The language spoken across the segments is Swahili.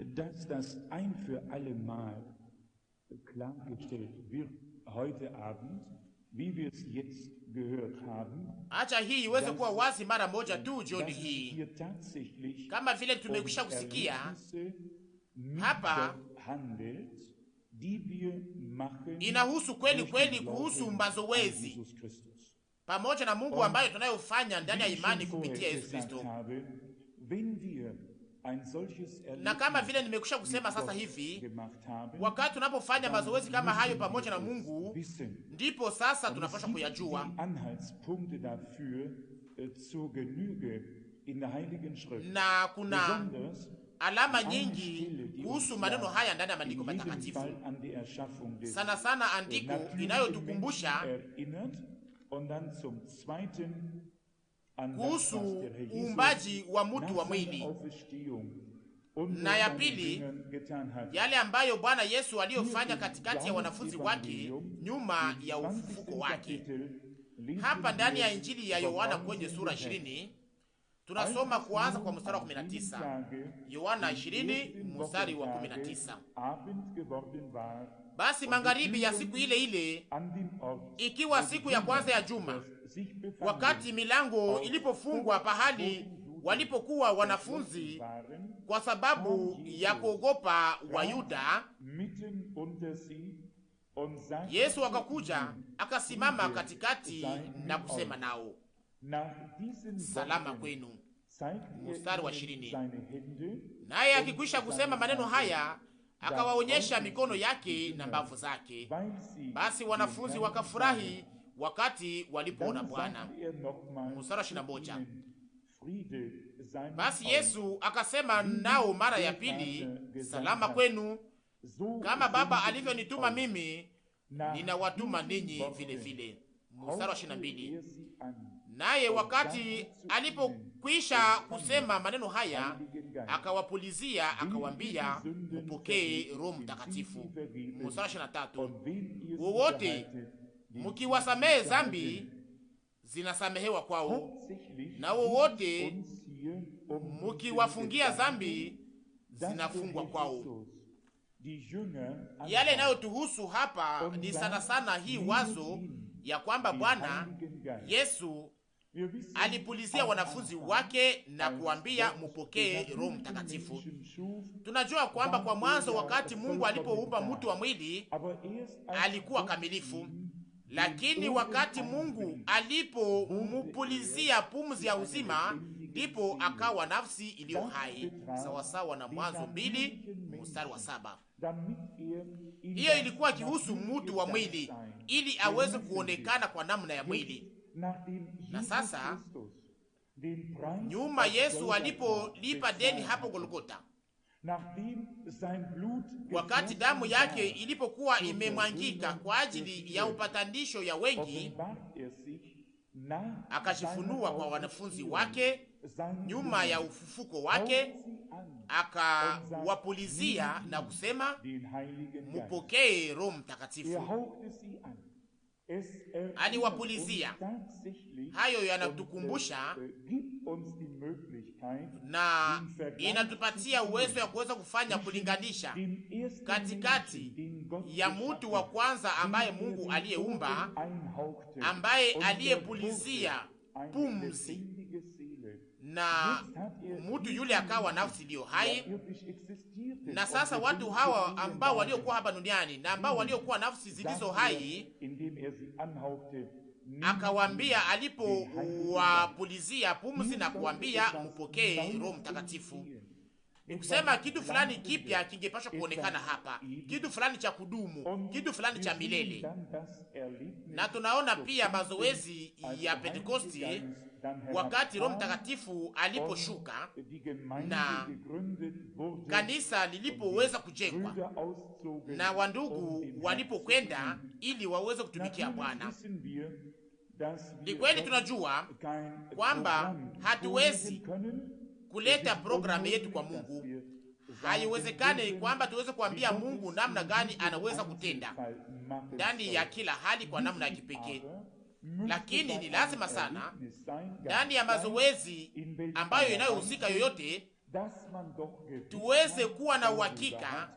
dass das ein für alle Mal klargestellt wird heute Abend, wie wir es jetzt gehört haben. Acha hii iweze kuwa wazi mara moja tu jioni hii, kama vile tumekwisha kusikia hapa. Inahusu kweli kweli kuhusu mazoezi pamoja na Mungu ambayo tunayofanya ndani ya imani kupitia Yesu Kristo. Na kama vile nimekwisha kusema sasa hivi, wakati tunapofanya mazoezi kama hayo pamoja na Mungu, ndipo sasa tunapaswa kuyajua, na kuna alama nyingi kuhusu maneno haya ndani ya maandiko matakatifu, sana sana andiko inayotukumbusha kuhusu uumbaji wa mtu wa mwili, na ya pili yale ambayo Bwana Yesu aliyofanya katikati ya wanafunzi wake nyuma ya ufufuko wake. Hapa ndani ya Injili ya Yohana kwenye sura 20 tunasoma kuanza kwa mstari wa 19. Yohana 20 mstari wa 19. Basi magharibi ya siku ile ile, ikiwa siku ya kwanza ya juma, wakati milango ilipofungwa pahali walipokuwa wanafunzi kwa sababu ya kuogopa Wayuda, Yesu akakuja akasimama katikati na kusema nao, salama kwenu. Mstari wa 20. Naye akikwisha kusema maneno haya, akawaonyesha mikono yake na mbavu zake. Basi wanafunzi wakafurahi wakati walipoona Bwana. Mstari wa 21. Basi Yesu akasema nao mara ya pili, salama kwenu. Kama Baba alivyonituma mimi, ninawatuma ninyi vile vile. Mstari wa 22. Naye wakati alipokwisha kusema maneno haya, akawapulizia akawaambia, mpokee Roho Mtakatifu. Mstari wa 23. Wowote mkiwasamehe dhambi, zinasamehewa kwao, na wowote mkiwafungia dhambi, zinafungwa kwao. Yale inayotuhusu hapa ni sana sana hii wazo ya kwamba Bwana Yesu alipulizia wanafunzi wake na kuambia mupokee Roho Mtakatifu. Tunajua kwamba kwa mwanzo, wakati Mungu alipoumba mtu wa mwili, alikuwa kamilifu, lakini wakati Mungu alipomupulizia pumzi ya uzima, ndipo akawa nafsi iliyo hai, sawasawa na Mwanzo 2 mstari wa 7. Hiyo ilikuwa kihusu mtu wa mwili ili aweze kuonekana kwa namna ya mwili. Na sasa nyuma Yesu alipolipa deni hapo Golgotha, wakati damu yake ilipokuwa imemwangika kwa ajili ya upatanisho ya wengi, akajifunua kwa wanafunzi wake nyuma ya ufufuko wake, akawapulizia na kusema, mupokee Roho Mtakatifu. Aliwapulizia. Hayo yanatukumbusha na inatupatia uwezo ya kuweza kufanya kulinganisha katikati ya mtu wa kwanza ambaye Mungu aliyeumba, ambaye aliyepulizia pumzi na mtu yule akawa nafsi iliyo hai. Na sasa watu hawa ambao waliokuwa hapa duniani na ambao waliokuwa nafsi zilizo hai, akawaambia alipowapulizia pumzi na kuambia mpokee Roho Mtakatifu. Nikusema kitu fulani kipya kingepaswa kuonekana hapa, kitu fulani cha kudumu, kitu fulani cha milele. Na tunaona pia mazoezi ya Pentekosti, wakati Roho Mtakatifu aliposhuka na kanisa lilipoweza kujengwa na wandugu walipokwenda ili waweze kutumikia Bwana. Ni kweli tunajua kwamba hatuwezi kuleta programu yetu kwa Mungu. Haiwezekani kwamba tuweze kuambia Mungu namna gani anaweza kutenda ndani ya kila hali kwa namna ya kipekee. Lakini ni lazima sana ndani ya mazoezi ambayo inayohusika yoyote, tuweze kuwa na uhakika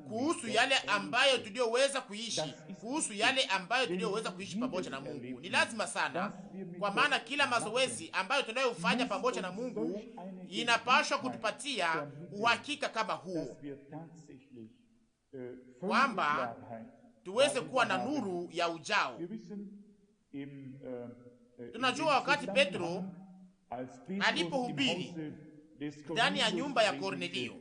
kuhusu yale ambayo tuliyoweza kuishi, kuhusu yale ambayo tuliyoweza kuishi pamoja na Mungu. Ni lazima sana, kwa maana kila mazoezi ambayo tunayofanya pamoja na Mungu inapaswa kutupatia uhakika kama huo, kwamba tuweze kuwa na nuru ya ujao. Tunajua wakati Petro alipohubiri ndani ya nyumba ya Kornelio,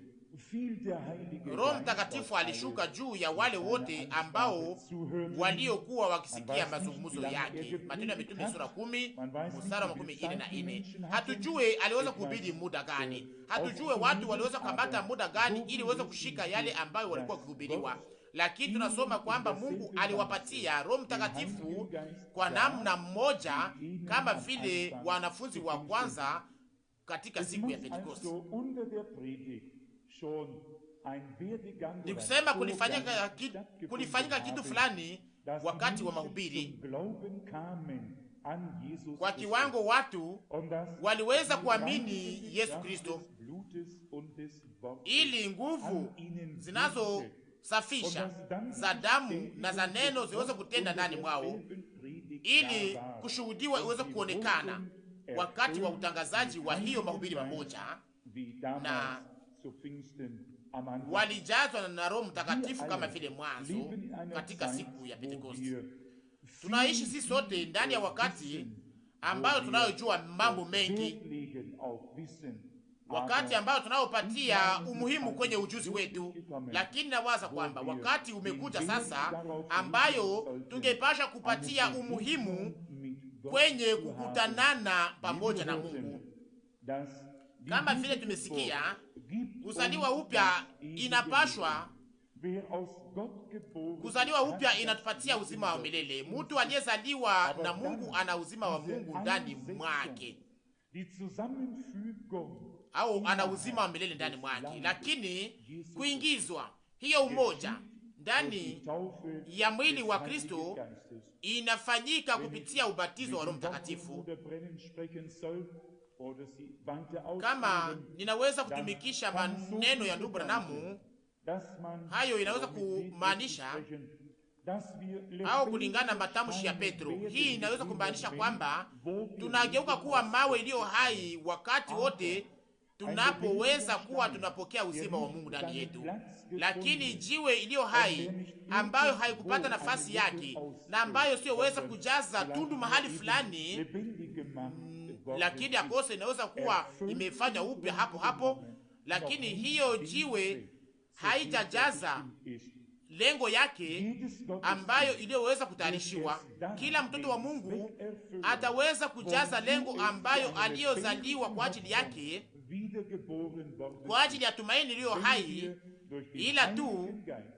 Roho Mtakatifu alishuka juu ya wale wote ambao waliokuwa wakisikia mazungumzo yake. Matendo ya Mitume sura 10 mstari wa 24. Hatujue aliweza kuhubiri muda gani, hatujue watu waliweza kukamata muda gani ili waweze kushika yale ambayo walikuwa kuhubiriwa, lakini tunasoma kwamba Mungu aliwapatia Roho Mtakatifu kwa namna mmoja, kama vile wanafunzi wa kwanza katika siku ya Pentekoste. Ni kusema kulifanyika kitu fulani wakati wa mahubiri, kwa kiwango watu waliweza kuamini Yesu Kristo, ili nguvu zinazosafisha za damu na za neno ziweze kutenda ndani mwao, ili kushuhudiwa iweze kuonekana wakati wa utangazaji wa hiyo mahubiri mamoja, na walijazwa na Roho Mtakatifu kama vile mwanzo katika siku ya Pentekoste. Tunaishi sisi sote ndani ya wakati ambayo tunayojua mambo mengi, wakati ambayo tunayopatia umuhimu kwenye ujuzi wetu, lakini nawaza kwamba wakati umekuja sasa ambayo tungepasha kupatia umuhimu kwenye kukutanana pamoja na Mungu. Kama vile tumesikia, kuzaliwa upya inapashwa, kuzaliwa upya inatupatia uzima wa milele. Mtu aliyezaliwa na Mungu ana uzima wa Mungu ndani mwake, au ana uzima wa milele ndani mwake. Lakini kuingizwa hiyo umoja ndani ya mwili wa Kristo inafanyika kupitia ubatizo wa Roho Mtakatifu. Kama ninaweza kutumikisha maneno ya ndugu Branamu, hayo inaweza kumaanisha, au kulingana na matamshi ya Petro, hii inaweza kumaanisha kwamba tunageuka kuwa mawe iliyo hai wakati wote tunapoweza kuwa tunapokea uzima wa Mungu ndani yetu. Lakini jiwe iliyo hai ambayo haikupata nafasi yake na ambayo siyoweza kujaza tundu mahali fulani, lakini akose inaweza kuwa imefanya upya hapo hapo, lakini hiyo jiwe haitajaza lengo yake ambayo iliyoweza kutayarishiwa. Kila mtoto wa Mungu ataweza kujaza lengo ambayo aliyozaliwa kwa ajili yake, kwa ajili ya tumaini iliyo hai, ila tu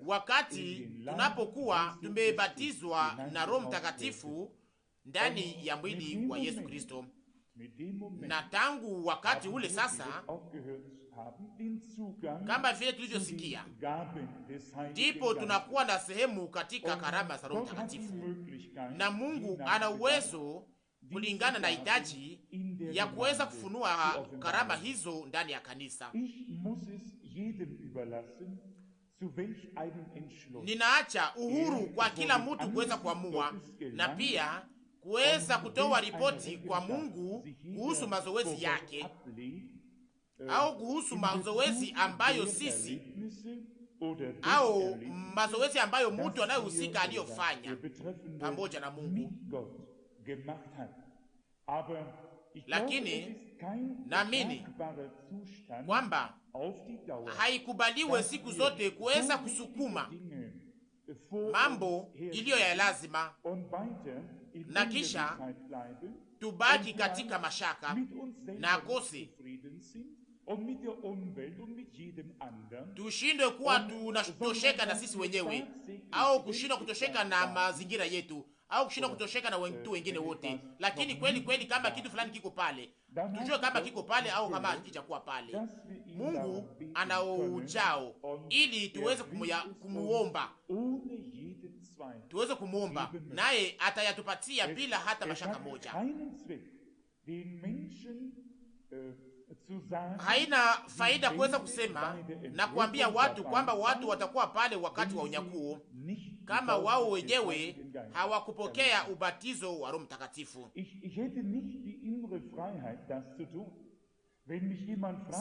wakati tunapokuwa tumebatizwa na Roho Mtakatifu ndani ya mwili wa Yesu Kristo. Na tangu wakati ule sasa, kama vile tulivyosikia, ndipo tunakuwa na sehemu katika karama za Roho Mtakatifu, na Mungu ana uwezo kulingana na hitaji ya kuweza kufunua karama hizo ndani ya kanisa. Ninaacha uhuru kwa kila mtu kuweza kuamua, na pia kuweza kutoa ripoti kwa Mungu kuhusu mazoezi yake, au kuhusu mazoezi ambayo sisi, au mazoezi ambayo mtu anayehusika aliyofanya pamoja na Mungu. Lakini naamini kwamba haikubaliwe siku zote kuweza kusukuma mambo iliyo ya lazima na kisha tubaki katika mashaka na akose tushindwe kuwa tunatosheka na sisi wenyewe, au kushindwa kutosheka na mazingira yetu, au kushindwa kutosheka na watu wengine wote. Lakini kweli kweli, kama kitu fulani kiko pale, tujue kama kiko pale au kama hakijakuwa pale. Mungu ana ujao ili tuweze kumuomba, tuweze kumuomba, naye atayatupatia bila hata mashaka moja. haina faida kuweza kusema na kuambia watu kwamba watu watakuwa pale wakati wa unyakuo kama wao wenyewe hawakupokea ubatizo wa Roho Mtakatifu.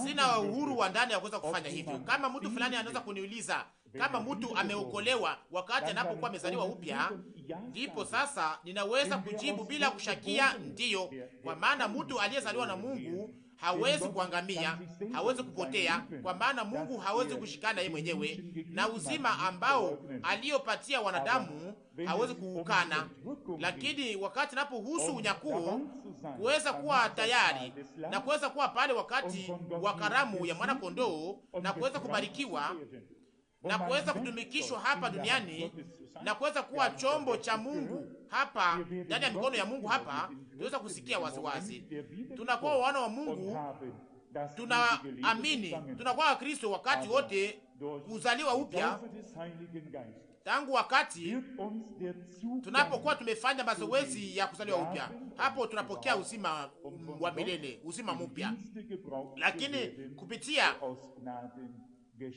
Sina uhuru wa ndani ya kuweza kufanya hivyo. Kama mtu fulani anaweza kuniuliza kama mtu ameokolewa wakati anapokuwa amezaliwa upya, ndipo sasa ninaweza kujibu bila kushakia ndiyo, kwa maana mtu aliyezaliwa na Mungu hawezi kuangamia, hawezi kupotea, kwa maana Mungu hawezi kushikana yeye mwenyewe, na uzima ambao aliyopatia wanadamu hawezi kuukana. Lakini wakati napohusu unyakuo, kuweza kuwa tayari na kuweza kuwa pale wakati wa karamu ya mwana kondoo na kuweza kubarikiwa na kuweza kutumikishwa hapa duniani na kuweza kuwa chombo cha Mungu hapa ndani ya mikono ya Mungu hapa, tunaweza kusikia waziwazi tunakuwa wana wa Mungu, tunaamini, tunakuwa wa Kristo wakati wote, kuzaliwa upya tangu wakati tunapokuwa tumefanya mazoezi ya kuzaliwa upya. Hapo tunapokea uzima wa milele, uzima mpya. Lakini kupitia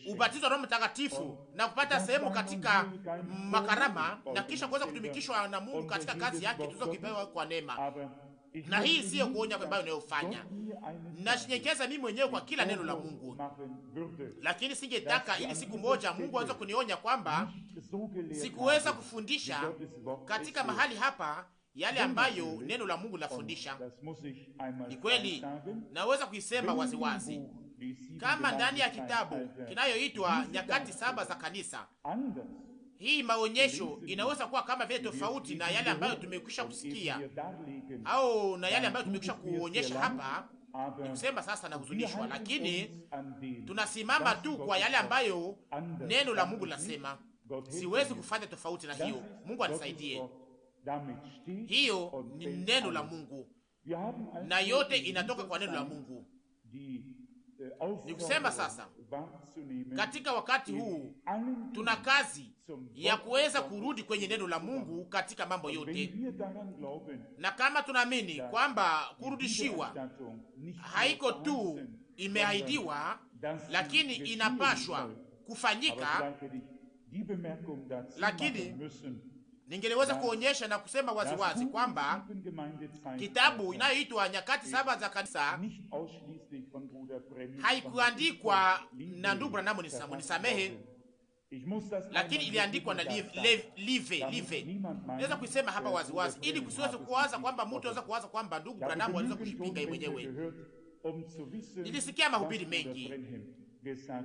ubatizo wa Roho Mtakatifu na kupata sehemu katika makarama na kisha kuweza kutumikishwa na Mungu katika kazi yake, tunaweza kupewa kwa neema. Na hii siyo kuonya ambayo ninayofanya. Nashinyekeza mimi mwenyewe kwa kila neno la Mungu. Lakini singetaka ili siku moja Mungu aweze kunionya kwamba sikuweza kufundisha katika mahali hapa yale ambayo neno la Mungu lafundisha. Ni kweli, naweza kuisema waziwazi. Kama ndani ya kitabu kinayoitwa Nyakati Saba za Kanisa, hii maonyesho inaweza kuwa kama vile tofauti na yale ambayo tumekwisha kusikia au na yale ambayo tumekwisha kuonyesha hapa. Ni kusema sasa nahuzunishwa, lakini tunasimama tu kwa yale ambayo neno la Mungu lasema. Siwezi kufanya tofauti na hiyo. Mungu anisaidie. Hiyo ni neno la Mungu na yote inatoka kwa neno la Mungu. Ni kusema sasa katika wakati huu tuna kazi ya kuweza kurudi kwenye neno la Mungu katika mambo yote, na kama tunaamini kwamba kurudishiwa haiko tu imeahidiwa, lakini inapashwa kufanyika. Lakini ningeweza kuonyesha na kusema waziwazi kwamba kitabu inayoitwa Nyakati Saba za Kanisa haikuandikwa na ndugu Branham, nisamehe, lakini iliandikwa na Live. Naweza kuisema hapa waziwazi ili kusiweze kuwaza kwamba mtu anaweza kuwaza kwamba ndugu Branham anaweza kujipinga yeye mwenyewe. Nilisikia mahubiri mengi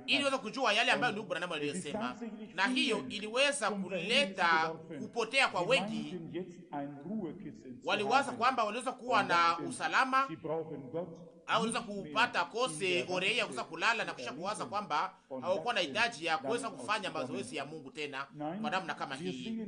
ili niweze kujua yale ambayo ndugu Branham aliyosema, na hiyo iliweza kuleta kupotea kwa wengi. Waliwaza kwamba waliweza kuwa na usalama au waliweza kupata kose oreia ya kuweza kulala na kisha kuwaza kwamba hawakuwa na hitaji ya kuweza kufanya mazoezi ya Mungu tena kwa namna kama hii.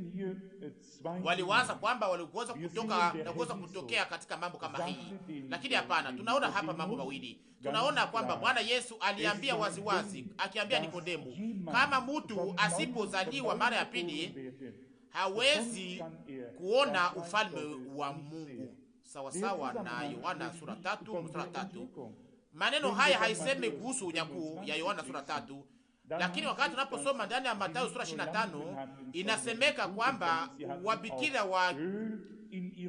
Waliwaza kwamba walikuweza kutoka na kuweza kutokea katika mambo kama hii, lakini hapana. Tunaona hapa mambo mawili. Tunaona kwamba Bwana Yesu aliambia waziwazi, akiambia Nikodemu, kama mtu asipozaliwa mara ya pili hawezi kuona ufalme wa Mungu, sawa sawa na Yohana sura 3:3. Maneno haya haisemi kuhusu unyakuo ya Yohana sura 3, lakini wakati tunaposoma ndani ya Mathayo sura 25 inasemeka kwamba wabikira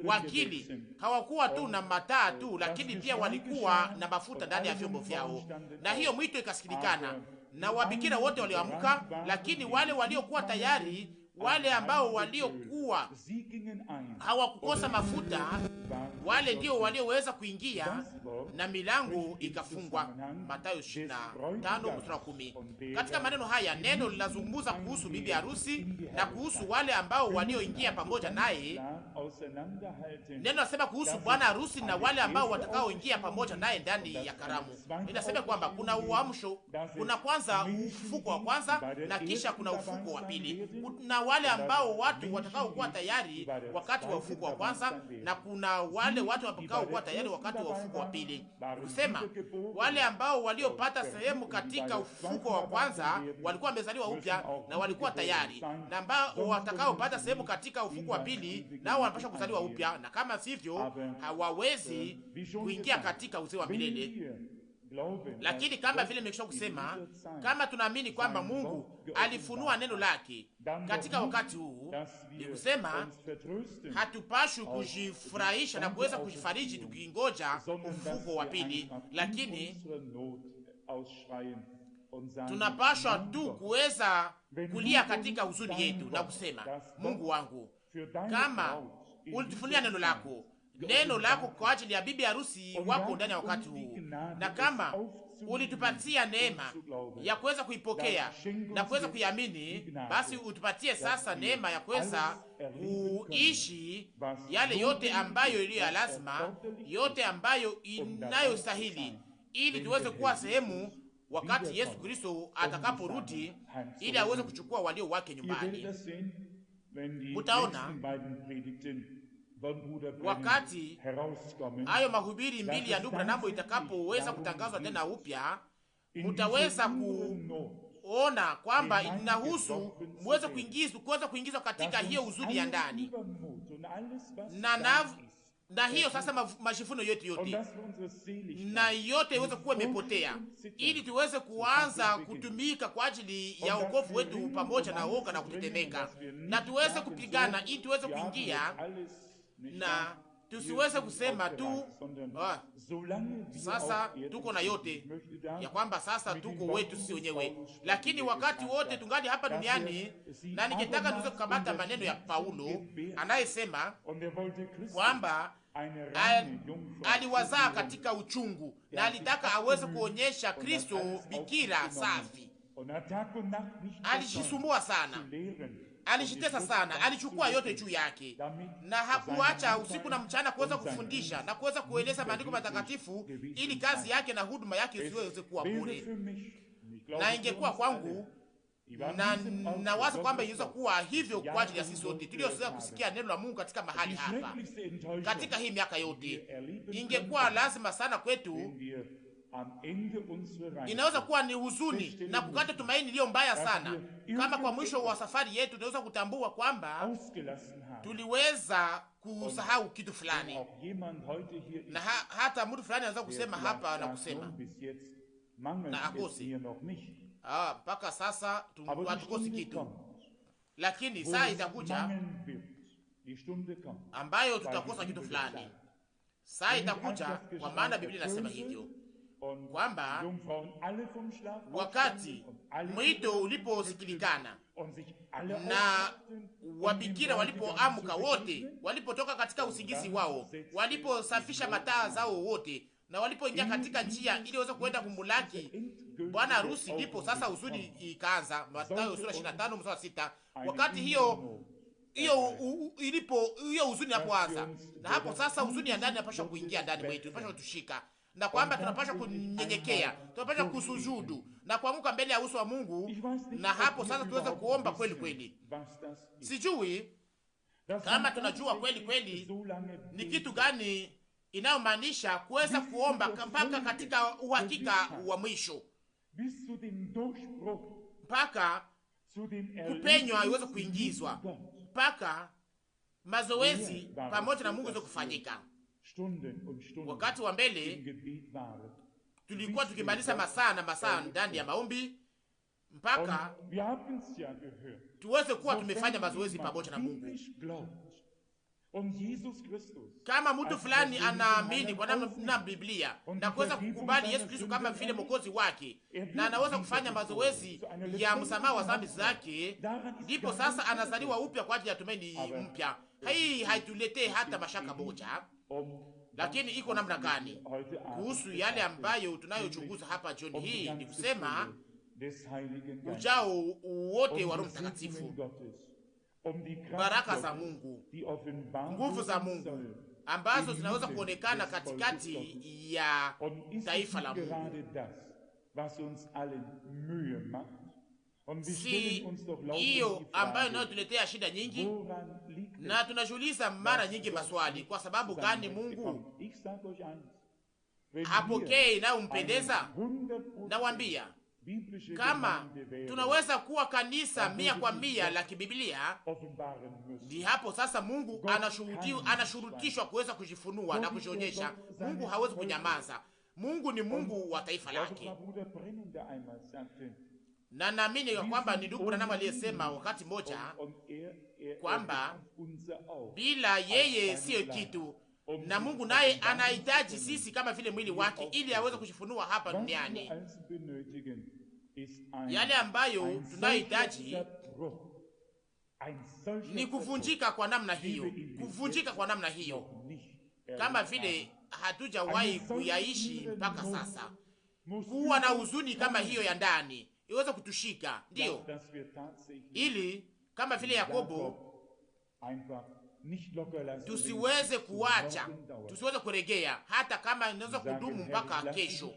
wakili hawakuwa tu na mataa tu, lakini pia walikuwa na mafuta ndani ya vyombo vyao, na hiyo mwito ikasikilikana na wabikira wote walioamka. Lakini wale waliokuwa tayari, wale ambao waliokuwa hawakukosa mafuta, wale ndio walioweza kuingia na milango ikafungwa. Mathayo 25:10. Katika maneno haya neno linazungumza kuhusu bibi harusi na kuhusu wale ambao walioingia pamoja naye. Neno nasema kuhusu bwana harusi na wale ambao watakaoingia pamoja naye ndani ya karamu. Inasema kwamba kuna uamsho, kuna kwanza ufufuko wa kwanza na kisha kuna ufufuko wa pili. Kuna wale ambao watu watakao kuwa tayari wakati wa ufufuko wa kwanza na kuna wale watu watakao kuwa tayari wakati wa ufufuko wa pili. Kusema wale ambao waliopata sehemu katika ufufuko wa kwanza walikuwa wamezaliwa upya na walikuwa tayari, na ambao watakaopata sehemu katika ufufuko wa pili nao wanapaswa kuzaliwa upya, na kama sivyo hawawezi kuingia katika uzima wa milele. Lakini kama vile nimekwisha kusema, kama tunaamini kwamba Mungu alifunua neno lake katika wakati huu, ni kusema hatupashwi kujifurahisha na kuweza kujifariji tukingoja ufufuko wa pili, lakini tunapashwa tu kuweza kulia katika huzuni yetu na kusema, Mungu wangu, kama ulitufunia neno lako kwa ajili ya bibi harusi wako ndani ya wakati huu, na kama ulitupatia neema ya kuweza kuipokea na kuweza kuiamini, basi utupatie sasa neema ya kuweza kuishi yale yote ambayo iliyo ya lazima, yote ambayo inayostahili, ili tuweze kuwa sehemu wakati Yesu Kristo atakaporudi, ili aweze kuchukua walio wake nyumbani. Mutaona wakati hayo mahubiri mbili ya ndugu Branham itakapoweza kutangazwa tena upya, mutaweza kuona kwamba inahusu muweze kuingizwa katika hiyo huzuni ya ndani na hiyo sasa majifuno yote na yote iweze kuwa imepotea, ili tuweze kuanza kutumika kwa ajili ya wokovu wetu pamoja na woga na kutetemeka, na tuweze kupigana ili tuweze kuingia, na tusiweze kusema tu sasa tuko na yote ya kwamba sasa tuko wetu sisi wenyewe, lakini wakati wote tungali hapa duniani. Na ningetaka tuweze kukamata maneno ya Paulo anayesema kwamba aliwazaa katika uchungu na alitaka aweze kuonyesha Kristo bikira safi. Alijisumbua sana, alijitesa sana, alichukua yote juu yake, na hakuacha usiku na mchana kuweza kufundisha na kuweza kueleza maandiko matakatifu, ili kazi yake na huduma yake isiweze kuwa bure. Na ingekuwa kwangu, na waza kwamba inaweza kuwa hivyo kwa ajili ya sisi sote tulioweza kusikia neno la Mungu katika mahali hapa katika hii miaka yote, ingekuwa lazima sana kwetu. Inaweza kuwa ni huzuni na kukata tumaini iliyo mbaya sana, kama kwa mwisho wa safari yetu tunaweza kutambua kwamba tuliweza kusahau kitu fulani, na hata mtu fulani anaweza kusema hapa na kusema na akosi mpaka sasa hatukosi kitu, lakini saa itakuja ambayo tutakosa kitu fulani. Saa itakuja, kwa maana Biblia inasema hivyo kwamba wakati mwito uliposikilikana na wabikira walipoamka wote, walipotoka katika usingizi wao, waliposafisha mataa zao wote, na walipoingia katika njia ili waweze kuenda kumulaki bwana harusi, ndipo sasa huzuni ikaanza. Mathayo sura 25 mstari 6. Wakati hiyo huzuni inapoanza, na hapo sasa huzuni ya ndani inapaswa kuingia ndani mwetu, inapaswa kutushika, na kwamba tunapaswa kunyenyekea, tunapaswa kusujudu na kuanguka mbele ya uso wa Mungu, na hapo sasa tuweze kuomba kweli kweli. Sijui kama tunajua kweli kweli ni kitu gani inayomaanisha kuweza kuomba mpaka katika uhakika wa mwisho, mpaka kupenywa iweze kuingizwa, mpaka mazoezi pamoja na Mungu iweze kufanyika. Wakati wa mbele tulikuwa tukimaliza masaa na masaa ndani ya maombi mpaka tuweze kuwa tumefanya mazoezi pamoja na Mungu. Kama mtu fulani anaamini kwa namna Biblia na kuweza kukubali Yesu Kristo kama vile mwokozi wake, na anaweza kufanya mazoezi ya msamaha wa dhambi zake, ndipo sasa anazaliwa upya kwa ajili ya tumaini mpya. Hii haituletee hata mashaka moja. Lakini iko namna gani kuhusu yale ambayo tunayochunguza hapa jioni hii? Ni kusema ujao wote wa Roho Mtakatifu, baraka za Mungu, nguvu za Mungu ambazo zinaweza kuonekana katikati ya taifa la Mungu. Si hiyo ambayo inayotuletea shida nyingi, na tunajiuliza mara nyingi maswali, kwa sababu gani Mungu hapokee inayompendeza? Nawaambia, kama tunaweza kuwa kanisa 100% la kibiblia, ni hapo sasa Mungu anashurutishwa kuweza kujifunua na kujionyesha. Mungu hawezi kunyamaza. Mungu ni Mungu wa taifa lake. Na naamini ya kwamba ni ndugu Branham aliyesema wakati mmoja kwamba bila yeye siyo kitu, na Mungu naye anahitaji sisi kama vile mwili wake ili aweze kujifunua hapa duniani. Yale ambayo tunahitaji ni kuvunjika kwa namna hiyo, kuvunjika kwa namna hiyo, kama vile hatujawahi kuyaishi mpaka sasa. Kuwa na huzuni kama hiyo ya ndani iweze kutushika, ndiyo, ili kama vile Yakobo tusiweze kuacha, tusiweze kuregea, hata kama inaweza kudumu mpaka kesho,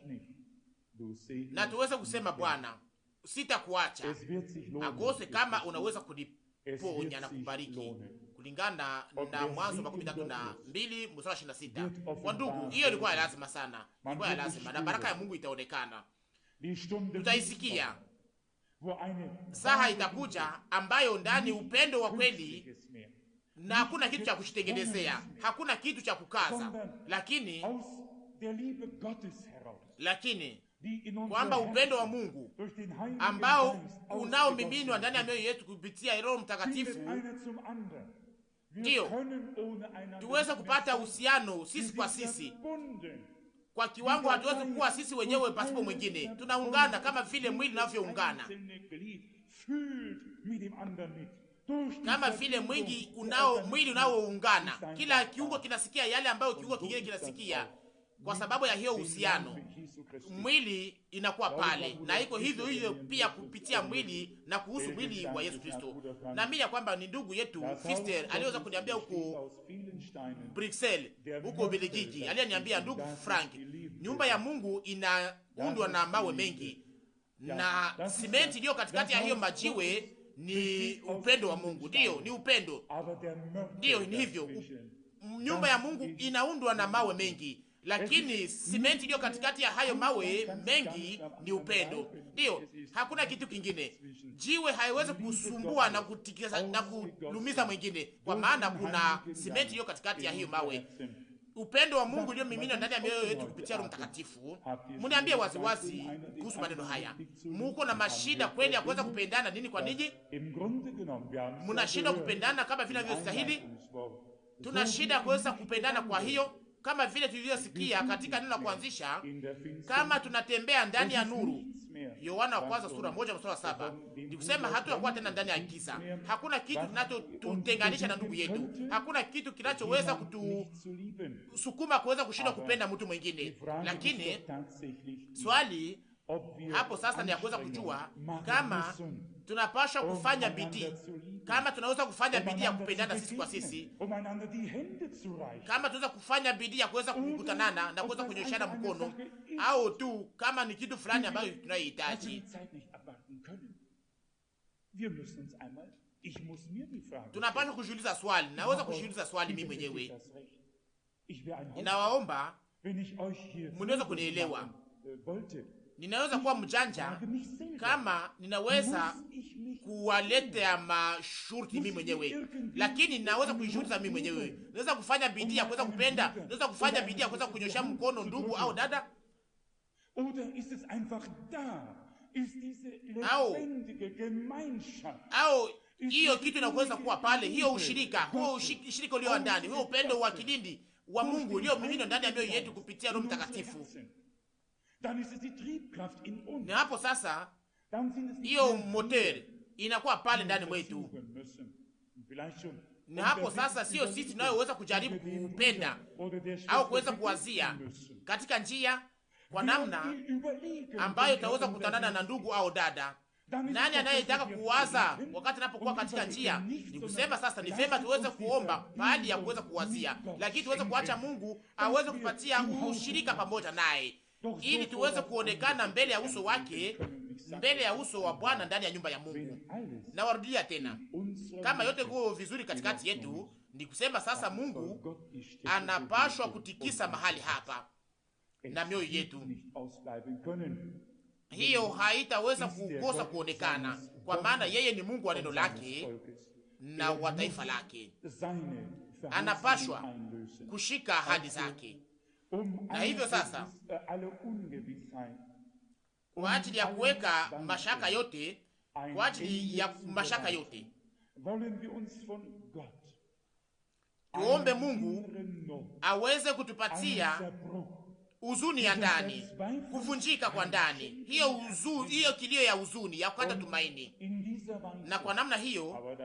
na tuweze kusema Bwana, sitakuacha akose kama unaweza kuniponya na kubariki, kulingana na Mwanzo 13:2-26. Kwa ndugu, hiyo ilikuwa lazima sana, ilikuwa lazima, na baraka ya Mungu itaonekana, tutaisikia. Saha itakuja ambayo ndani upendo wa kweli, na hakuna kitu cha kushitengenezea, hakuna kitu cha kukaza, lakini kwamba upendo wa Mungu ambao unaomiminwa ndani ya mioyo yetu kupitia Roho Mtakatifu, ndiyo tuweze kupata uhusiano sisi kwa sisi kwa kiwango hatuwezi kuwa sisi wenyewe pasipo mwingine. Tunaungana kama vile mwili unavyoungana, kama vile mwili unaoungana, kila kiungo kinasikia yale ambayo kiungo kingine kinasikia. Kwa sababu ya hiyo uhusiano, mwili inakuwa pale, na iko hivyo hivyo pia kupitia mwili na kuhusu mwili wa Yesu Kristo. Naamini ya kwamba ni ndugu yetu Fister aliweza kuniambia huko Bruxelles, huko Ubelgiji, aliyeniambia, ndugu Frank, nyumba ya Mungu inaundwa na mawe mengi, na simenti iliyo katikati ya hiyo majiwe ni upendo wa Mungu. Ndiyo, ni upendo. Ndiyo, ni hivyo. Nyumba ya Mungu inaundwa na mawe mengi, lakini simenti iliyo katikati ya hayo mawe mengi ni upendo. Ndiyo, hakuna kitu kingine. Jiwe haiwezi kusumbua na kutikisa na kulumiza mwingine, kwa maana kuna simenti iliyo katikati ya hiyo mawe. Upendo wa Mungu ulio mimina ndani ya mioyo yetu kupitia Roho Mtakatifu. Mniambie waziwazi kuhusu maneno haya. Muko na mashida kweli ya kuweza kupendana nini kwa nini? Muna shida kupendana kama vile vinavyostahili? Tuna shida ya kuweza kupendana, kwa hiyo kama vile tulivyosikia katika neno la kuanzisha, kama tunatembea ndani ya nuru, Yohana wa kwanza sura 1:7, ni kusema hatutakuwa tena ndani ya giza. Hakuna kitu kinachotutenganisha na ndugu yetu, hakuna kitu kinachoweza kutusukuma kuweza kushinda kupenda mtu mwingine. Lakini swali hapo sasa ni ya kuweza kujua kama tunapaswa kufanya bidii, kama tunaweza kufanya bidii ya kupendana sisi kwa sisi, kama tunaweza kufanya bidii ya kuweza kukutanana na kuweza kunyoshana mkono, au tu kama ni kitu fulani ambayo tunayohitaji. Tunapaswa kujiuliza swali. Naweza kujiuliza swali mimi mwenyewe. Ninawaomba mniweze kunielewa. Ninaweza kuwa mjanja kama ninaweza kuwaletea masharti mimi mwenyewe, lakini ninaweza kujiuliza mimi mwenyewe. Naweza kufanya bidii ya kuweza kupenda, naweza kufanya bidii ya kuweza kunyosha mkono ndugu au dada, au hiyo kitu inaweza kuwa pale, hiyo ushirika, huo ushirika ulio ndani, huo upendo wa kidini wa Mungu ulio mimina ndani ya mioyo yetu kupitia Roho Mtakatifu. Na hapo sasa hiyo motori inakuwa pale ndani mwetu. Na hapo sasa sio sisi tunayoweza kujaribu kupenda au kuweza kuwazia katika njia kwa namna ambayo tutaweza kukutanana na ndugu au dada. Nani anayetaka kuwaza wakati anapokuwa katika njia? Ni kusema sasa ni vema tuweze kuomba baada ya kuweza kuwazia, lakini tuweze kuacha Mungu aweze kupatia ushirika pamoja naye, ili tuweze kuonekana mbele ya uso wake, mbele ya uso wa Bwana ndani ya nyumba ya Mungu. Na warudia tena, kama yote kuwa vizuri katikati yetu, ni kusema sasa Mungu anapashwa kutikisa mahali hapa na mioyo yetu. Hiyo haitaweza kukosa kuonekana, kwa maana yeye ni Mungu wa neno lake na wa taifa lake. Anapashwa kushika ahadi zake, Na hivyo sasa, kwa ajili ya kuweka mashaka yote, kwa ajili ya mashaka yote, tuombe Mungu aweze kutupatia huzuni ya ndani, kuvunjika kwa ndani, hiyo kilio ya huzuni ya kukata tumaini. Na kwa namna hiyo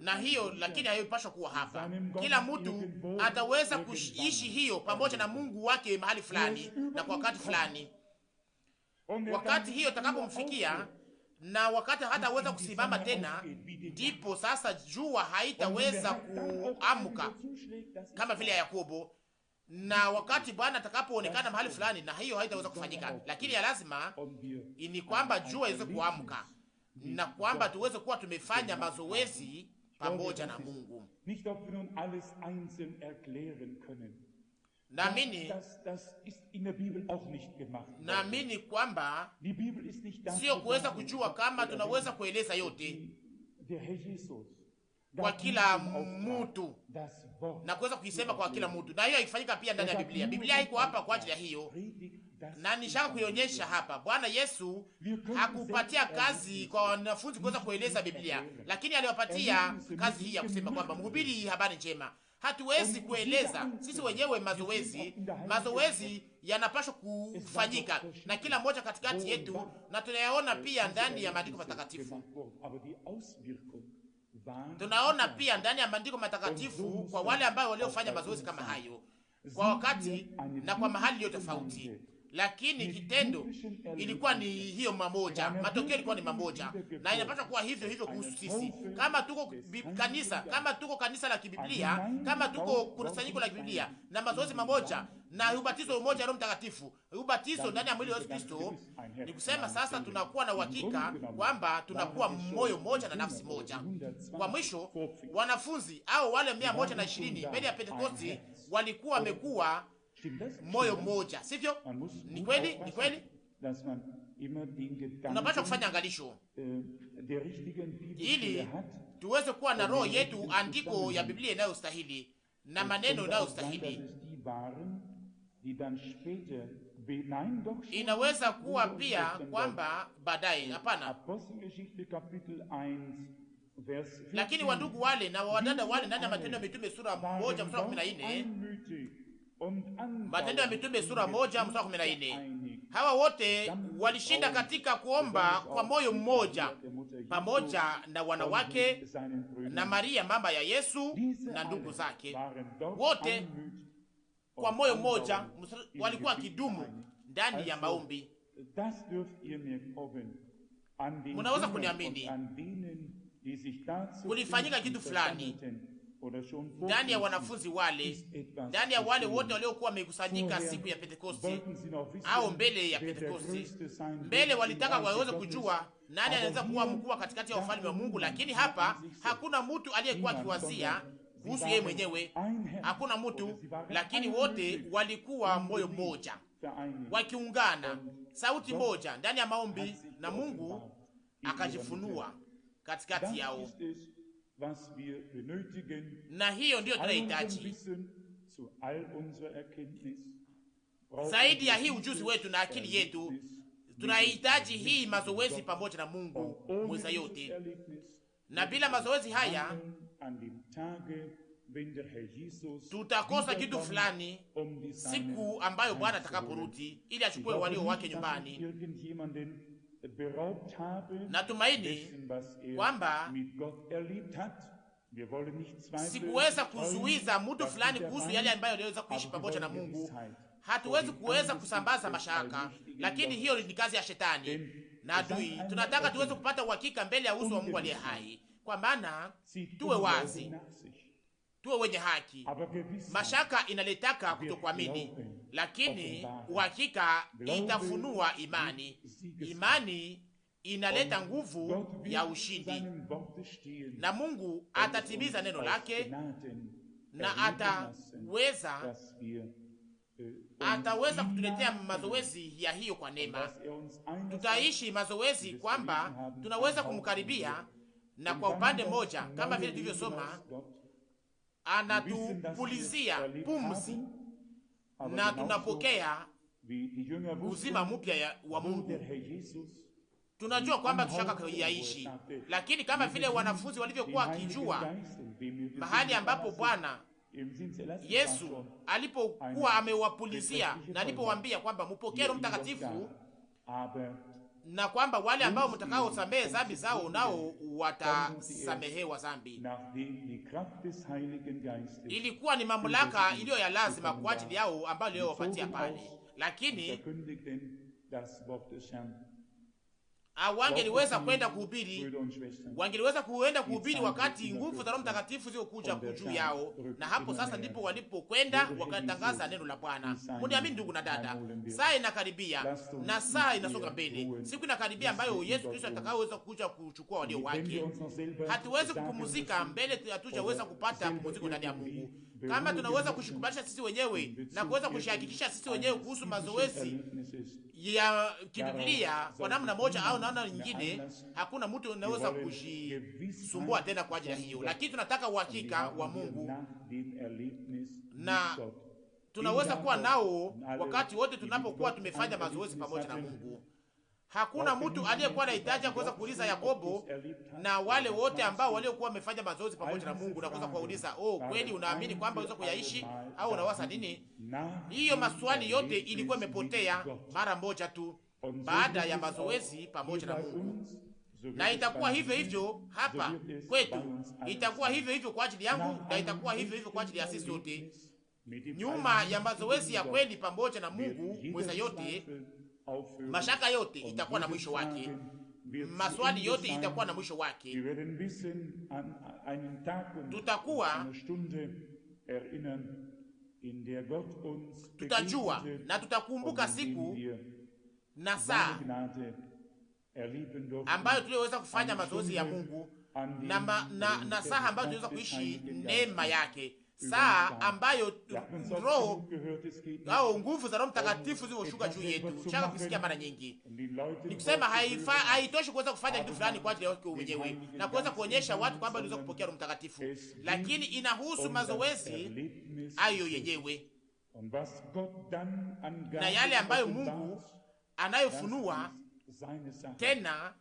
na hiyo, lakini haipaswa kuwa hapa. Kila mtu ataweza kuishi hiyo pamoja na Mungu wake mahali fulani na kwa wakati fulani. Wakati hiyo itakapomfikia na wakati hataweza kusimama tena, ndipo sasa jua haitaweza kuamka kama vile ya Yakobo, na wakati Bwana atakapoonekana mahali fulani, na hiyo haitaweza kufanyika. Lakini ya lazima ni kwamba jua iweze kuamka na kwamba tuweze kuwa tumefanya mazoezi pamoja na Mungu. Naamini kwamba sio kuweza kujua kama tunaweza kueleza yote kwa kila mtu na kuweza kuisema kwa kila mtu, na hiyo haifanyika pia ndani ya Biblia. Biblia haiko hapa kwa ajili ya hiyo, na nishaka kuionyesha hapa. Bwana Yesu hakupatia kazi kwa wanafunzi kuweza kueleza Biblia, lakini aliwapatia kazi hii ya kusema kwamba mhubiri habari njema. Hatuwezi kueleza sisi wenyewe mazoezi yanapaswa kufanyika na kila mmoja katikati yetu, na tunayaona pia ndani ya maandiko matakatifu. Tunaona pia ndani ya maandiko matakatifu kwa wale ambao waliofanya mazoezi kama hayo kwa wakati na kwa mahali iliyo tofauti, lakini kitendo ilikuwa ni hiyo mamoja, matokeo ilikuwa ni mamoja, na inapaswa kuwa hivyo hivyo kuhusu sisi. Kama tuko kanisa la kibiblia, kama tuko kusanyiko la kibiblia na mazoezi mamoja na ubatizo mmoja wa Roho Mtakatifu, ubatizo ndani ya mwili wa Yesu Kristo, ni kusema sasa tunakuwa na uhakika kwamba tunakuwa moyo moja na nafsi moja. Kwa mwisho, wanafunzi au wale 120 mbele ya Pentekoste walikuwa wamekuwa moyo mmoja, sivyo? Ni kweli, ni kweli. Tunapaswa kufanya angalisho ili tuweze kuwa na roho yetu andiko ya Biblia inayostahili na maneno inayostahili. Inaweza kuwa pia kwamba baadaye, hapana, lakini wandugu wale na wadada wale ndani ya Matendo ya Mitume sura 1 mstari 14, Matendo ya Mitume sura 1 mstari 14, hawa wote walishinda katika kuomba kwa moyo mmoja pamoja na wanawake na Maria mama ya Yesu na ndugu zake. Wote kwa moyo mmoja walikuwa kidumu ndani ya maombi. Munaweza kuniamini, kulifanyika kitu fulani ndani ya wanafunzi wale, ndani ya wale wote waliokuwa wamekusanyika siku ya Pentekoste au mbele ya Pentekoste. Mbele walitaka waweze kujua nani anaweza kuwa mkuu katikati ya ufalme wa Mungu, lakini hapa hakuna mtu aliyekuwa akiwazia kuhusu yeye mwenyewe, hakuna mtu, lakini wote walikuwa moyo mmoja, wakiungana, sauti moja ndani ya maombi, na Mungu akajifunua katikati yao. Na hiyo ndiyo tunahitaji zaidi ya hii ujuzi wetu na akili yetu. Tunahitaji hii mazoezi pamoja na Mungu mweza yote, na bila mazoezi haya tutakosa kitu fulani siku ambayo Bwana atakaporudi ili achukue walio wake nyumbani. Natumaini kwamba sikuweza kuzuiza mtu fulani kuhusu yale ambayo aliweza kuishi pamoja na Mungu. Hatuwezi kuweza kusambaza mashaka, lakini hiyo ni kazi ya shetani na adui. Tunataka tuweze kupata uhakika mbele ya uso wa Mungu aliye hai, kwa maana tuwe wazi, tuwe wenye haki. Mashaka inaletaka kutokuamini, lakini uhakika itafunua imani. Imani inaleta nguvu ya ushindi, na Mungu atatimiza neno lake, na ataweza kutuletea mazoezi ya hiyo kwa neema. Tutaishi mazoezi kwamba tunaweza kumkaribia, na kwa upande moja kama vile tulivyosoma anatupulizia pumzi na tunapokea uzima mpya wa Mungu. Tunajua kwamba tushaka kuyaishi, lakini kama vile wanafunzi walivyokuwa wakijua mahali ambapo Bwana Yesu alipokuwa amewapulizia na alipowaambia kwamba mupokee Roho Mtakatifu, na kwamba wale ambao mtakao samehe dhambi zao nao watasamehewa dhambi. Ilikuwa ni mamlaka iliyo ya lazima kwa ajili yao ambayo leo wapatia pale, lakini wangeliweza kwenda kuhubiri wakati nguvu za Roho Mtakatifu zilizokuja juu yao, na hapo sasa ndipo walipokwenda wakatangaza neno la Bwana. Mniamini ndugu na dada, saa inakaribia na saa inasonga mbele. Siku inakaribia ambayo Yesu Kristo atakayeweza kuja kuchukua walio wake. Hatuwezi kupumzika mbele, hatujaweza kupata pumziko ndani ya Mungu. Kama tunaweza kushikubalisha sisi wenyewe na kuweza kushihakikisha sisi wenyewe kuhusu mazoezi ya kibiblia kwa namna moja au namna nyingine, hakuna mtu anaweza kujisumbua tena kwa ajili ya hiyo. Lakini tunataka uhakika wa Mungu, na tunaweza kuwa nao wakati wote tunapokuwa tumefanya mazoezi pamoja na Mungu. Hakuna mtu aliyekuwa anahitaji kuweza kuuliza Yakobo na wale wote ambao waliokuwa wamefanya mazoezi pamoja na Mungu na kuweza kuuliza, kweli unaamini kwamba unaweza kuyaishi au unawaza nini? Hiyo maswali yote ilikuwa imepotea mara moja tu baada ya mazoezi pamoja na Mungu. Na itakuwa hivyo hivyo hapa kwetu, itakuwa hivyo hivyo kwa ajili yangu, na itakuwa hivyo hivyo kwa ajili ya sisi sote. Nyuma ya mazoezi ya kweli pamoja na Mungu mweza yote, mashaka yote itakuwa na mwisho wake, maswali yote itakuwa na mwisho wake. Tutajua na tutakumbuka siku na saa ambayo tuliweza kufanya mazoezi ya Mungu na saa ambayo tuliweza kuishi neema yake, saa ambayo roho au nguvu za Roho Mtakatifu zilizoshuka juu yetu. Shaka kusikia mara nyingi nikusema haitoshi kuweza kufanya kitu fulani kwa ajili yako mwenyewe na kuweza kuonyesha watu kwamba unaweza kupokea Roho Mtakatifu, lakini inahusu mazoezi hayo yenyewe na yale ambayo Mungu anayofunua tena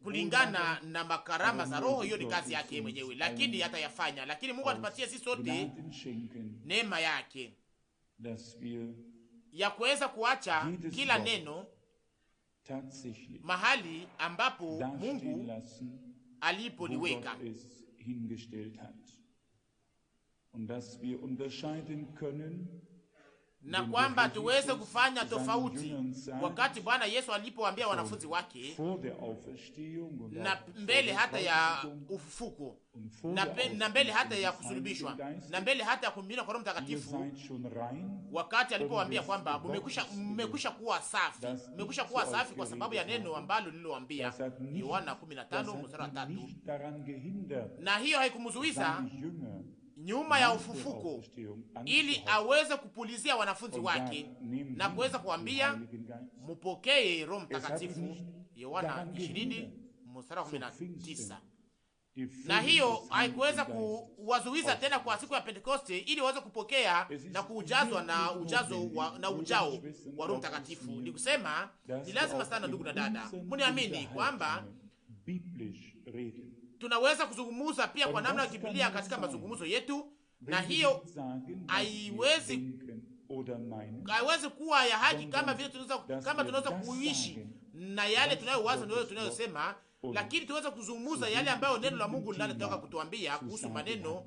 kulingana na makarama za Roho. Hiyo ni kazi yake mwenyewe, lakini hatayafanya. Lakini Mungu atupatie sisi sote neema yake ya kuweza kuacha kila neno mahali ambapo Mungu alipoliweka, na kwamba tuweze kufanya tofauti wakati Bwana Yesu alipoambia wanafunzi wake na mbele hata ya ufufuko na mbele hata ya kusulubishwa na mbele hata ya kumimina kwa Roho Mtakatifu, wakati alipowaambia kwamba mmekwisha kuwa safi, mmekwisha kuwa safi kwa sababu ya neno ambalo nililowaambia, Yohana 15:3. Na hiyo haikumzuiza nyuma ya ufufuko ili aweze kupulizia wanafunzi wake na kuweza kuambia mupokee Roho Mtakatifu, Yohana 20:19. Na hiyo haikuweza kuwazuiza tena kwa siku ya Pentekoste ili waweze kupokea na kujazwa na ujao wa Roho Mtakatifu. Ni kusema ni lazima sana, ndugu na dada, mniamini kwamba tunaweza kuzungumza pia kwa namna ya Biblia katika mazungumzo yetu, na hiyo haiwezi kuwa ya haki kama vile tunaweza kuishi na yale tunayowaza ndio tunayosema, lakini tuweza kuzungumza yale ambayo neno la Mungu linataka kutuambia kuhusu maneno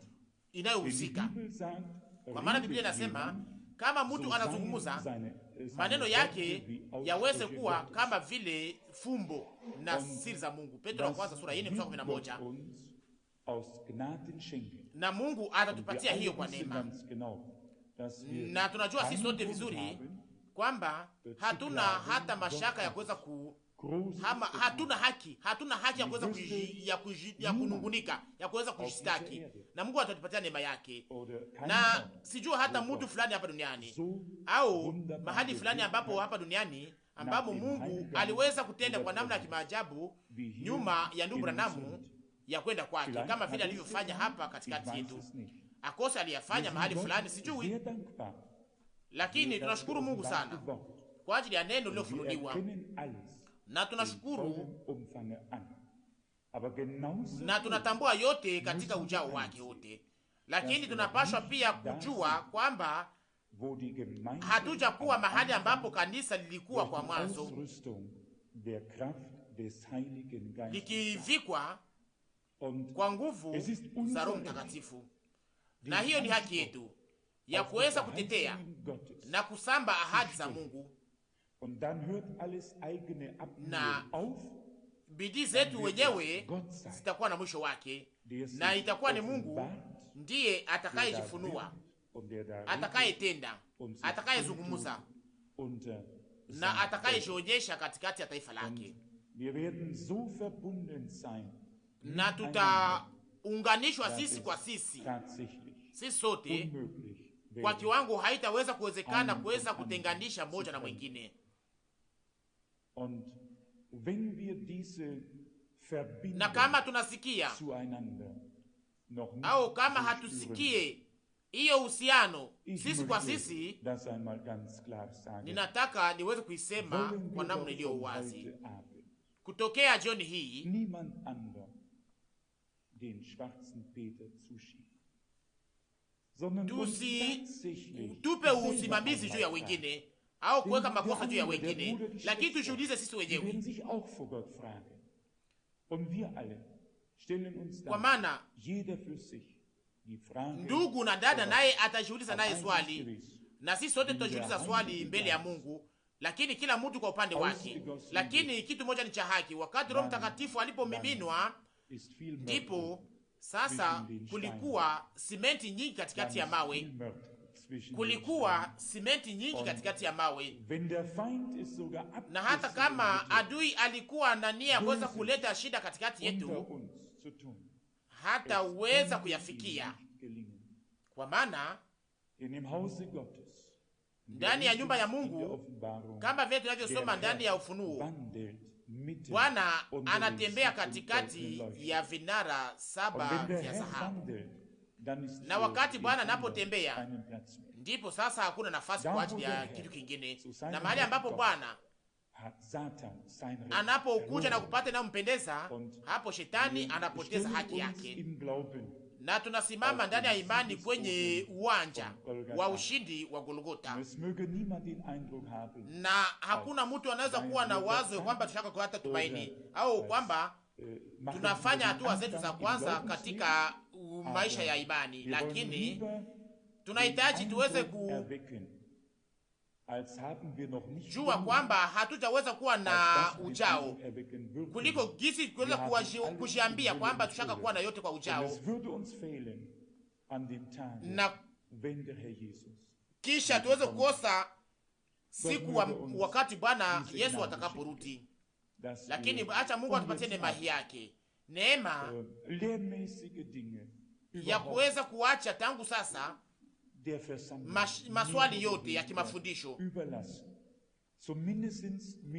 inayohusika. Kwa maana Biblia inasema kama mtu anazungumza maneno yake yaweze kuwa kama vile fumbo na siri za Mungu. Petro wa kwanza sura 4:11. Na Mungu atatupatia hiyo kwa neema. Na tunajua sisi sote vizuri kwamba hatuna hata mashaka ya kuweza hatuna haki ya kuweza ya kunungunika, ya kuweza kujistaki, na Mungu atatupatia neema yake. Na sijua hata mtu fulani hapa duniani au mahali fulani ambapo hapa duniani ambapo Mungu aliweza kutenda kwa namna ya kimaajabu nyuma ya ndugu Branamu, ya kwenda kwake, kama vile alivyofanya hapa katikati yetu. Akose aliyafanya mahali fulani, sijui, lakini tunashukuru Mungu sana kwa ajili ya neno lilofunuliwa, na tunashukuru na tunatambua yote katika ujao wake wote. Lakini tunapaswa pia kujua kwamba hatuja kuwa mahali ambapo kanisa lilikuwa kwa mwanzo, likivikwa kwa nguvu za Roho Mtakatifu, na hiyo ni haki yetu ya kuweza kutetea na kusamba ahadi za Mungu, na bidii zetu wenyewe zitakuwa na mwisho wake, na itakuwa ni Mungu ndiye atakayejifunua, atakayetenda, atakayezungumza na atakayejionyesha katikati ya taifa lake, na tutaunganishwa sisi kwa sisi, sisi sote kwa kiwango haitaweza kuwezekana kuweza kutenganisha moja na mwingine. Na kama tunasikia au kama hatusikie hiyo uhusiano sisi kwa sisi, ninataka niweze kuisema kwa namna iliyo wazi kutokea jioni hii. Tupe usimamizi juu ya wengine au kuweka makosa juu ya wengine, lakini tujiulize sisi wenyewe, kwa maana ndugu na dada naye atajiuliza naye swali, na sisi sote tutajiuliza swali mbele ya Mungu, lakini kila mtu kwa upande wake. Lakini kitu moja ni cha haki, wakati Roho Mtakatifu alipomiminwa, ndipo sasa kulikuwa simenti nyingi katikati ya mawe, kulikuwa simenti nyingi katikati ya mawe, na hata kama adui alikuwa na nia ya kuweza kuleta shida katikati yetu, hata uweza kuyafikia, kwa maana ndani ya nyumba ya Mungu, kama vile tunavyosoma ndani ya Ufunuo, Bwana anatembea katikati ya vinara 7 vya dhahabu. Na wakati Bwana anapotembea, ndipo sasa hakuna nafasi kwa ajili ya kitu kingine. Na mahali ambapo Bwana anapokuja na kupata na mpendeza, hapo shetani anapoteza haki yake. Na tunasimama ndani ya imani kwenye uwanja wa ushindi wa Golgota, na hakuna mtu anaweza kuwa na wazo kwamba tushaka kupata tumaini au kwamba tunafanya hatua zetu za kwanza katika maisha ya imani, lakini tunahitaji tuweze kujua kwamba hatutaweza kuwa na ujao kuliko gisi kuweza kujiambia kwamba tushaka kuwa na yote kwa ujao, na kisha tuweze kukosa siku wakati Bwana Yesu atakaporudi. Lakini acha Mungu atupatie neema yake, neema ya kuweza kuacha tangu sasa maswali yote ya kimafundisho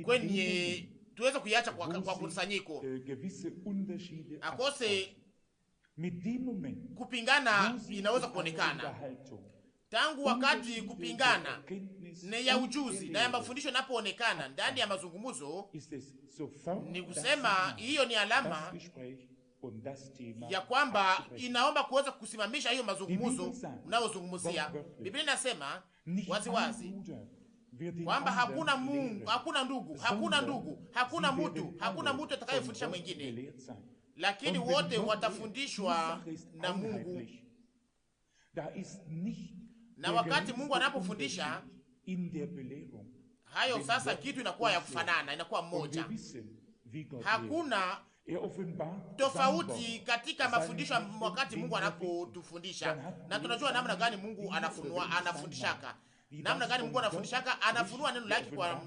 kwenye tuweze kuiacha kwa kusanyiko, akose kupingana inaweza kuonekana tangu wakati kupingana na ya ujuzi na ya mafundisho napoonekana ndani ya mazungumzo, ni kusema hiyo ni alama ya kwamba inaomba kuweza kusimamisha hiyo mazungumzo unayozungumzia. Biblia inasema wazi wazi kwamba hakuna Mungu, hakuna ndugu, hakuna mtu atakayefundisha mwingine, lakini wote watafundishwa na Mungu. Na wakati Mungu anapofundisha hayo, sasa kitu inakuwa ya kufanana, inakuwa mmoja. Hakuna tofauti katika mafundisho wakati Mungu anapotufundisha, na tunajua namna gani Mungu anafundishaka, namna gani Mungu anafundishaka. Anafunua neno lake kwa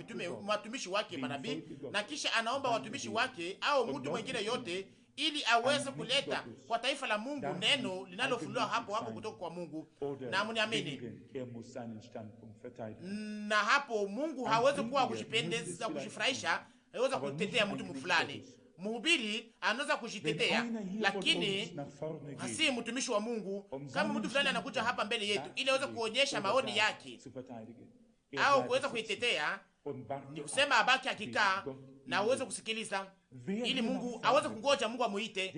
watumishi wake manabii, na kisha anaomba watumishi wake au mtu mwingine yote ili aweze kuleta kwa taifa la Mungu neno linalofunuliwa hapo kutoka kwa Mungu. Na mniamini, na hapo Mungu hawezi kuwa kujipendeza, kujifurahisha, hawezi kutetea mtu fulani. Mhubiri anaweza kujitetea, lakini hasi mtumishi wa Mungu. Kama mtu fulani anakuja hapa mbele yetu ili aweze kuonyesha maoni yake au kuweza kuitetea, ni kusema abaki akikaa na aweze kusikiliza, ili Mungu aweze kungoja Mungu amuite,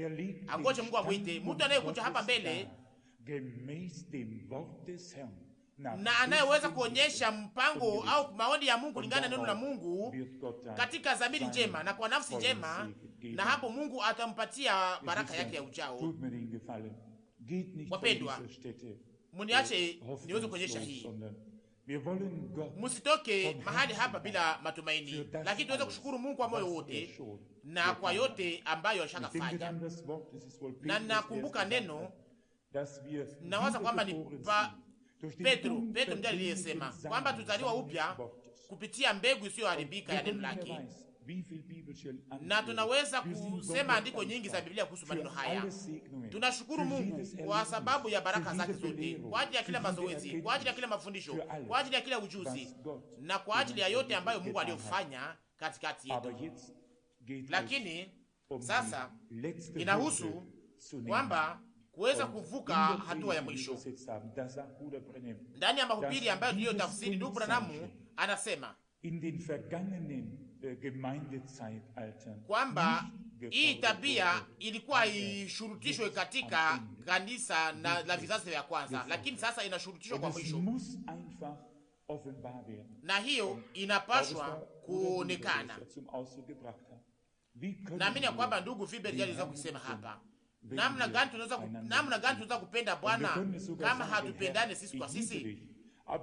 angoje Mungu amuite. Mtu anayekuja hapa mbele na anayeweza kuonyesha mpango au maoni ya Mungu kulingana na neno la Mungu katika dhamiri njema na kwa nafsi njema, na hapo Mungu atampatia baraka yake ya ujao. Wapendwa, muniache niweze kuonyesha hii. Musitoke mahali hapa bila matumaini, lakini tuweze kushukuru Mungu kwa moyo wote na kwa yote ambayo ashakafanya. Na nakumbuka neno, nawaza kwamba ni Petro ndiye aliyesema kwamba tutaliwa upya kupitia mbegu isiyoharibika ya neno lake. Na tunaweza kusema andiko nyingi za Biblia kuhusu maneno haya. Tunashukuru Mungu kwa sababu ya baraka zake zote, kwa ajili ya kila mazoezi, kwa ajili ya kila mafundisho, kwa ajili ya kila ujuzi, na kwa ajili ya yote ambayo Mungu aliyofanya katikati yetu. Lakini sasa inahusu kwamba kuweza kuvuka hatua ya mwisho. Ndani ya mahubiri ambayo tuliyo tafsiri, ndugu Branamu anasema kwamba hii tabia ilikuwa ishurutishwe katika kanisa la vizazi vya kwanza, lakini sasa inashurutishwa kwa mwisho, na hiyo inapashwa kuonekana. Naamini ya kwamba ndugu Fiber aliweza kusema hapa namna gani tunaweza kupenda Bwana kama hatupendane sisi kwa sisi.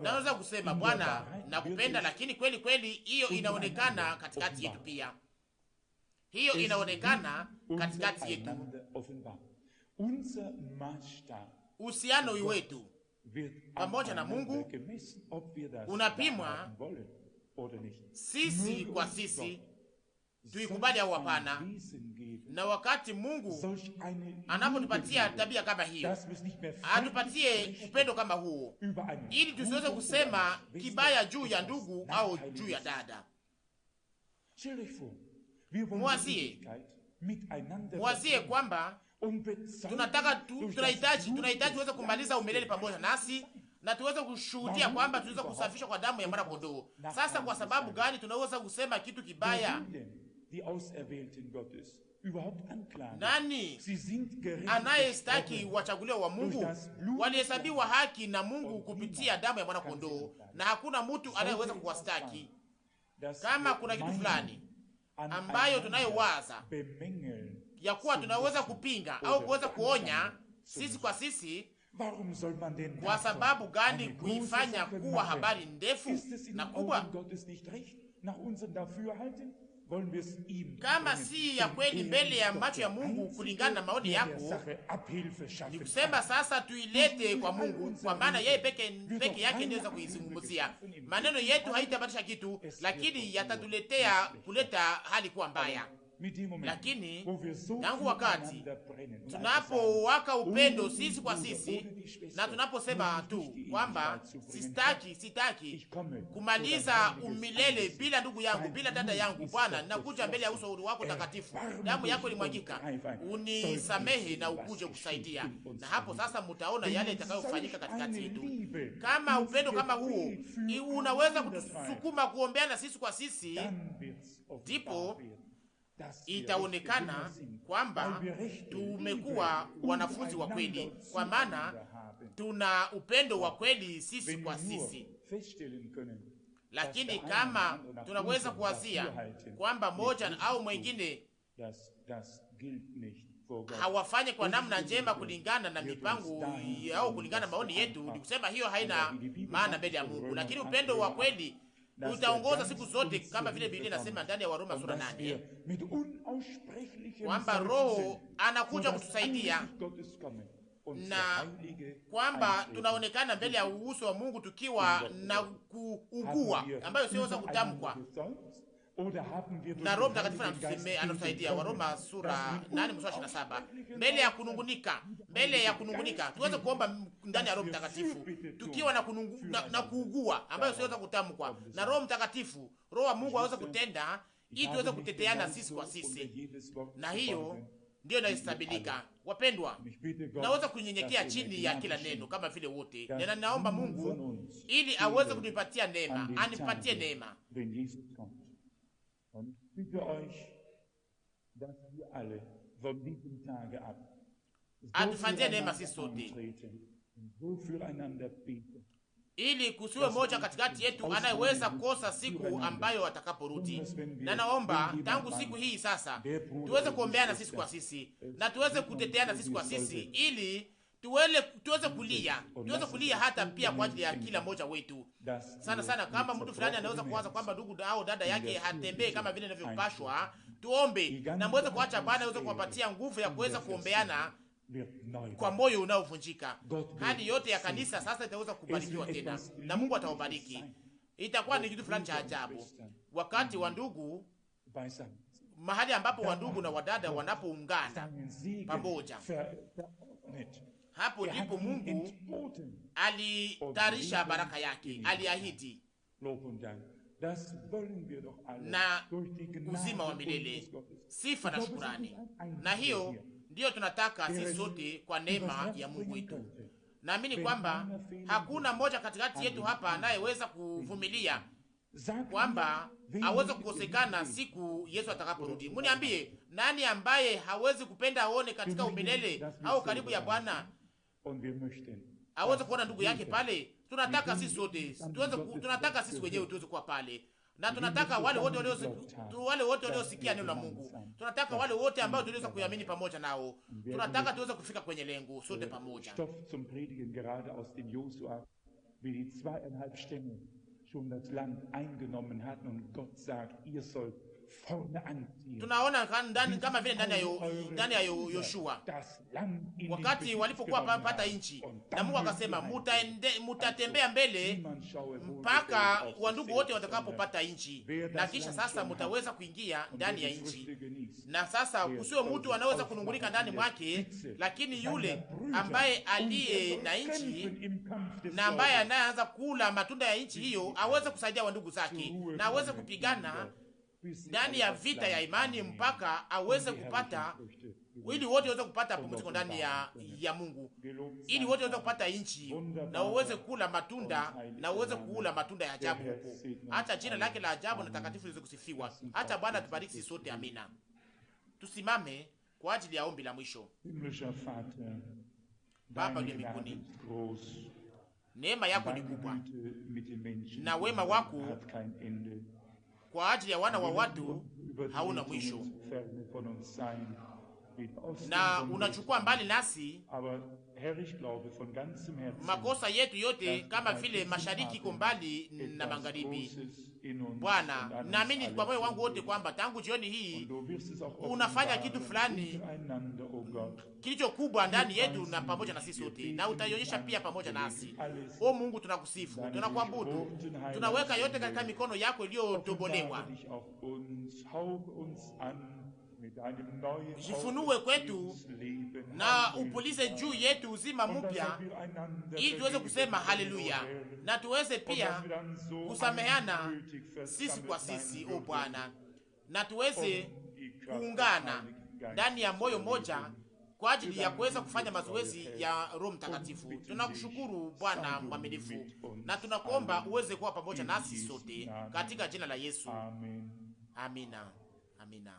Naweza kusema Bwana nakupenda, lakini kweli kweli hiyo inaonekana katikati yetu pia. Hiyo inaonekana katikati yetu. Uhusiano wetu pamoja na Mungu unapimwa sisi kwa sisi, tuikubali au hapana. Na wakati Mungu anapotupatia tabia kama hiyo, atupatie upendo kama huo, ili tusiweze kusema kibaya juu ya ndugu au juu ya dada. Mwazie kwamba tunahitaji tuweze kumaliza umilele pamoja nasi, na tuweze kushuhudia kwamba tunaweza kusafishwa kwa damu ya mwana kondoo. Sasa kwa sababu gani tunaweza kusema kitu kibaya? Nani anayestaki wachaguliwa wa Mungu? Walihesabiwa haki na Mungu kupitia damu ya mwana kondoo, na hakuna mtu anayeweza kuwastaki. Kama kuna kitu fulani ambayo tunayowaza ya kuwa tunaweza kupinga au kuweza kuonya sisi kwa sisi, kwa sababu gani kuifanya kuwa habari ndefu na kubwa? Kama si ya kweli mbele ya macho ya Mungu kulingana na maoni yako, ni kusema sasa tuilete kwa Mungu, kwa maana yeye peke yake ndiye anaweza kuizungumzia. Maneno yetu haitabadilisha kitu, lakini yatatuletea kuleta hali kuwa mbaya. Lakini tangu wakati tunapowaka upendo sisi kwa sisi, na tunaposema tu kwamba sitaki kumaliza umilele bila ndugu yangu, bila dada yangu, Bwana ninakuja mbele ya uso wako takatifu, damu yako ilimwagika, unisamehe na ukuje kusaidia. Na hapo sasa mtaona yale itakayofanyika katikati yetu. Kama upendo kama huo unaweza kutusukuma kuombeana sisi kwa sisi, ndipo itaonekana kwamba tumekuwa wanafunzi wa kweli, kwa maana tuna upendo wa kweli sisi kwa sisi. Lakini kama tunaweza kuwazia kwamba moja au mwingine hawafanye kwa namna njema kulingana na mipango au kulingana na maoni yetu, ni kusema hiyo haina maana mbele ya Mungu. Lakini upendo wa kweli utaongoza siku zote, kama vile Biblia inasema ndani ya Waroma sura 8 kwamba Roho anakuja kutusaidia, na kwamba tunaonekana mbele ya uso wa Mungu tukiwa na kuugua ambayo siweza kutamkwa, na Roho Mtakatifu anatusaidia. Waroma sura 8 mstari 27. Mbele ya kunungunika tuweze kuomba ndani ya Roho Mtakatifu tukiwa na kuugua ambayo siweza kutamkwa, na Roho Mtakatifu, Roho wa Mungu aweze kutenda ili tuweze kuteteana sisi kwa sisi, na hiyo ndiyo inastabilika. Wapendwa, naweza kunyenyekea chini ya kila neno kama vile wote, na naomba Mungu ili aweze kunipatia neema, anipatie neema atufanyie neema sisi sote, ili kusiwe moja katikati yetu anayeweza kosa siku ambayo atakaporudi. Na naomba tangu siku hii sasa tuweze kuombeana sisi kwa sisi na tuweze kuteteana sisi kwa sisi, ili tuweze kulia hata pia kwa ajili ya kila mmoja wetu. Sana sana kama mtu fulani anaweza kuwaza kwamba ndugu au dada yake hatembei kama vile inavyopashwa, tuombe na mweze kuacha Bwana aweze kuwapatia nguvu ya kuweza kuombeana kwa moyo unaovunjika. Hali yote ya kanisa sasa itaweza kubarikiwa tena, na Mungu atawabariki. Itakuwa ni kitu fulani cha ajabu wakati wa ndugu, mahali ambapo wandugu na wadada wanapoungana pamoja. Hapo ndipo Mungu alitarisha baraka yake, aliahidi na uzima wa milele, sifa na shukrani. Na hiyo ndiyo tunataka sisi sote kwa neema ya Mungu wetu. Naamini kwamba hakuna mmoja katikati yetu hapa anayeweza kuvumilia kwamba aweze kukosekana siku Yesu atakaporudi. Muniambie, nani ambaye hawezi kupenda aone katika umilele au karibu ya Bwana aweze kuona ndugu yake pale? Tunataka sisi sote tunataka sisi wenyewe tuweze kuwa pale, na tunataka wale wote waliosikia neno la Mungu, tunataka wale wote ambao tuliweza kuamini pamoja nao, tunataka tuweze kufika kwenye lengo sote pamoja. Tunaona ndani kama vile ndani ya Yoshua wakati walipokuwa pata nchi, na Mungu akasema mutatembea mbele mpaka wandugu wote watakapopata nchi, na kisha sasa mutaweza kuingia ndani ya nchi. Na sasa kusiwe mtu anaweza kunungulika ndani mwake, lakini yule ambaye aliye na nchi na ambaye anaanza kula matunda ya nchi hiyo aweze kusaidia wandugu zake na aweze kupigana ndani ya vita ya imani mpaka aweze kupata, ili wote waweze kupata pumziko ndani ya Mungu, ili wote waweze kupata nchi na waweze kula matunda na waweze kula matunda ya ajabu huko. Hata jina lake la ajabu na takatifu liweze kusifiwa. Hata Bwana tubariki sisi sote, amina. Tusimame kwa ajili ya ombi la mwisho. Baba uliye mbinguni, neema yako ni kubwa na wema wako kwa ajili ya wana wa watu hauna mwisho, na unachukua mbali nasi makosa yetu yote, kama vile mashariki iko mbali na magharibi. Bwana, naamini kwa moyo wangu wote kwamba tangu jioni hii unafanya kitu fulani kilicho kubwa ndani yetu na pamoja na sisi sote, na utaionyesha pia pamoja nasi. O Mungu, tunakusifu, tunakuabudu, tunaweka yote katika mikono yako iliyotobolewa. Jifunue kwetu na upulize juu yetu uzima mpya, ili tuweze kusema haleluya, na tuweze pia kusameheana sisi kwa sisi, o Bwana, na tuweze kuungana ndani ya moyo moja kwa ajili ya kuweza kufanya mazoezi ya Roho Mtakatifu. Tunakushukuru Bwana mwaminifu, na tunakuomba uweze kuwa pamoja nasi sote katika jina la Yesu. Amina. Amina.